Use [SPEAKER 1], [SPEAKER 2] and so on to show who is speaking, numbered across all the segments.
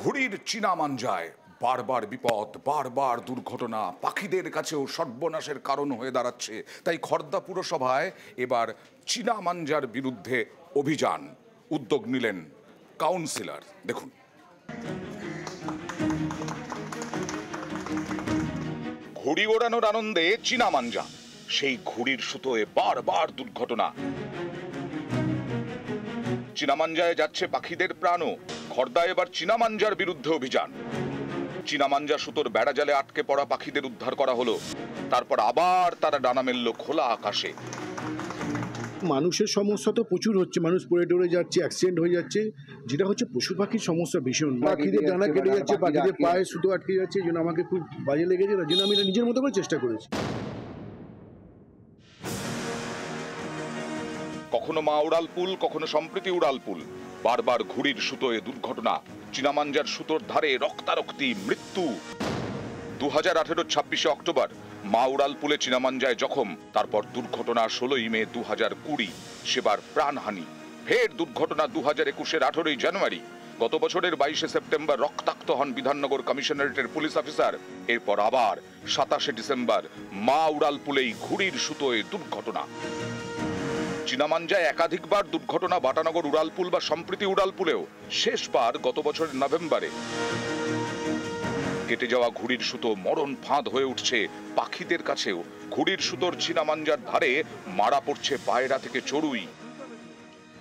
[SPEAKER 1] ঘুড়ির চীনা মাঞ্জায় বারবার বিপদ, বারবার দুর্ঘটনা, পাখিদের কাছেও সর্বনাশের কারণ হয়ে দাঁড়াচ্ছে। তাই খড়দা পুরসভায় এবার চীনা মাঞ্জার বিরুদ্ধে অভিযান উদ্যোগ নিলেন কাউন্সিলর। দেখুন, ঘুড়ি ওড়ানোর আনন্দে চীনা মাঞ্জা, সেই ঘুড়ির সুতোয় বারবার দুর্ঘটনা। চীনা মাঞ্জায় যাচ্ছে পাখিদের প্রাণও। খড়দা এবার চীনা মাঞ্জার বিরুদ্ধে অভিযান। চীনা মাঞ্জা সুতোর বেড়াজালে আটকে পড়া পাখিদের উদ্ধার করা হলো। তারপর আবার তারা ডানা মেলল খোলা আকাশে।
[SPEAKER 2] মানুষের সমস্যা তো প্রচুর হচ্ছে, মানুষ পড়ে টরে যাচ্ছে, অ্যাক্সিডেন্ট হয়ে যাচ্ছে, যেটা হচ্ছে পশু পাখির সমস্যা ভীষণ। পাখিদের ডানা কেটে যাচ্ছে, পাখিদের পায়ে সুতো আটকে যাচ্ছে, এই জন্য আমাকে খুব বাজে লেগেছে। তার জন্য আমি এটা নিজের মতো করে চেষ্টা করেছি।
[SPEAKER 1] কখনো মা উড়ালপুল, কখনো সম্প্রীতি উড়ালপুল, বারবার ঘুড়ির সুতোয় দুর্ঘটনা। চীনা মাঞ্জার সুতোর ধারে রক্তারক্তি, মৃত্যু। 2018 26 অক্টোবর মা উড়ালপুলে চীনা মাঞ্জায় জখম। তারপর দুর্ঘটনা 16 মে 2020, সেবার প্রাণহানি। ফের দুর্ঘটনা 2021 18 জানুয়ারি। গত বছরের 22 সেপ্টেম্বর রক্তাক্ত হন বিধাননগর কমিশনারেটের পুলিশ অফিসার। এরপর আবার 27 ডিসেম্বর মা উড়ালপুলেই ঘুড়ির সুতোয় দুর্ঘটনা। চীনা মাঞ্জায় একাধিকবার দুর্ঘটনা বাটানগর উড়ালপুল বা সম্প্রীতি উড়ালপুলেও, শেষবার গত বছরের নভেম্বরে। কেটে যাওয়া ঘুড়ির সুতো মরণ ফাঁদ হয়ে উঠছে পাখিদের কাছেও। ঘুড়ির সুতোর চীনা মাঞ্জার ধারে মারা পড়ছে পায়রা থেকে চড়ুই।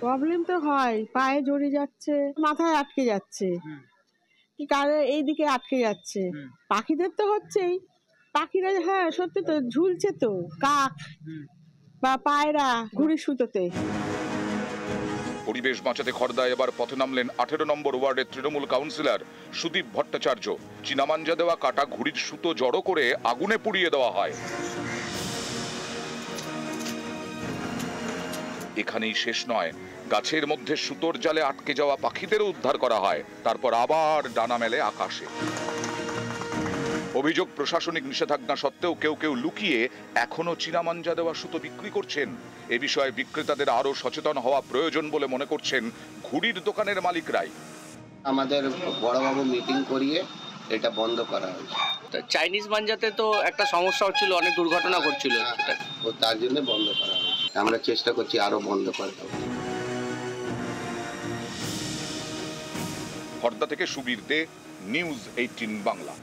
[SPEAKER 3] প্রবলেম তো হয়, পায়ে জড়ে যাচ্ছে, মাথায় আটকে যাচ্ছে, কি কারে এইদিকে আটকে যাচ্ছে। পাখিদের তো হচ্ছেই, পাখিরা হ্যাঁ সত্যি তো ঝুলছে তো, কাক বা পায়রা ঘুড়ির সুতোতে।
[SPEAKER 1] পরিবেশ বাঁচাতে খড়দা এবার পথে নামলেন 18 নম্বর ওয়ার্ডের তৃণমূল কাউন্সিলর সুদীপ ভট্টাচার্য। চীনা মাঞ্জা দেওয়া কাটা ঘুড়ির সুতো জড়ো করে আগুনে পুড়িয়ে দেওয়া হয়। এখানেই শেষ নয়, গাছের মধ্যে সুতোর জালে আটকে যাওয়া পাখিদেরও উদ্ধার করা হয়। তারপর আবার ডানা মেলে আকাশে। অভিযোগ, প্রশাসনিক নিষেধাজ্ঞা সত্ত্বেও কেউ কেউ লুকিয়ে এখনো চীনা মাঞ্জা দেওয়া সুতো বিক্রি করছেন। এ বিষয়ে বিক্রেতাদের আরো সচেতন হওয়া প্রয়োজন বলে মনে করছেন ঘুড়ির দোকানের মালিকরাই।
[SPEAKER 4] আমাদের বড়বাবু মিটিং করিয়ে এটা বন্ধ করা হয়েছে।
[SPEAKER 5] চাইনিজ মাঞ্জাতে তো একটা সমস্যা হচ্ছিল, অনেক দুর্ঘটনা ঘটছিল,
[SPEAKER 4] তার জন্য বন্ধ করা হয়েছে। আমরা চেষ্টা করছি আরো বন্ধ করতে।
[SPEAKER 1] খড়দা থেকে সুবীর দে, নিউজ 18 বাংলা।